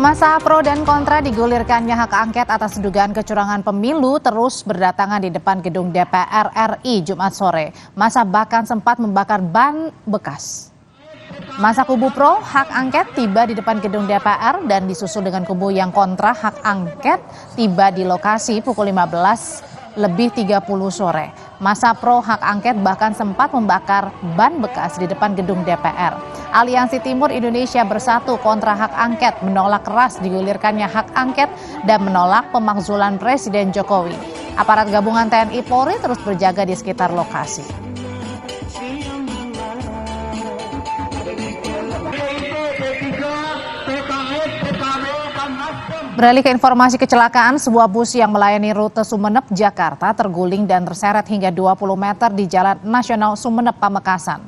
Massa pro dan kontra digulirkannya hak angket atas dugaan kecurangan pemilu terus berdatangan di depan gedung DPR RI Jumat sore. Massa bahkan sempat membakar ban bekas. Massa kubu pro hak angket tiba di depan gedung DPR dan disusul dengan kubu yang kontra hak angket tiba di lokasi pukul 15:30 sore. Massa pro hak angket bahkan sempat membakar ban bekas di depan gedung DPR. Aliansi Timur Indonesia Bersatu kontra hak angket menolak keras digulirkannya hak angket dan menolak pemakzulan Presiden Jokowi. Aparat gabungan TNI Polri terus berjaga di sekitar lokasi. Beralih ke informasi kecelakaan, sebuah bus yang melayani rute Sumeneb, Jakarta terguling dan terseret hingga 20 meter di Jalan Nasional Sumeneb, Makassar.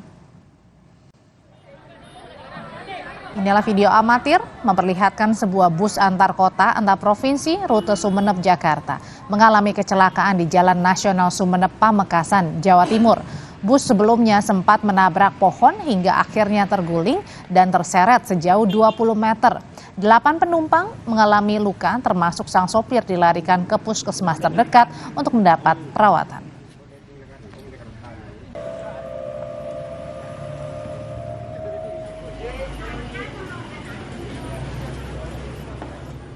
Inilah video amatir memperlihatkan sebuah bus antar kota antar provinsi rute Sumeneb, Jakarta mengalami kecelakaan di Jalan Nasional Sumeneb, Makassar, Jawa Timur. Bus sebelumnya sempat menabrak pohon hingga akhirnya terguling dan terseret sejauh 20 meter. 8 penumpang mengalami luka termasuk sang sopir dilarikan ke puskesmas terdekat untuk mendapat perawatan.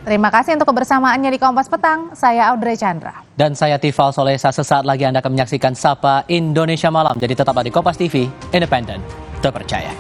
Terima kasih untuk kebersamaannya di Kompas Petang. Saya Audrey Chandra. Dan saya Tifal Solesa. Sesaat lagi Anda akan menyaksikan Sapa Indonesia Malam. Jadi tetaplah di Kompas TV, independen, terpercaya.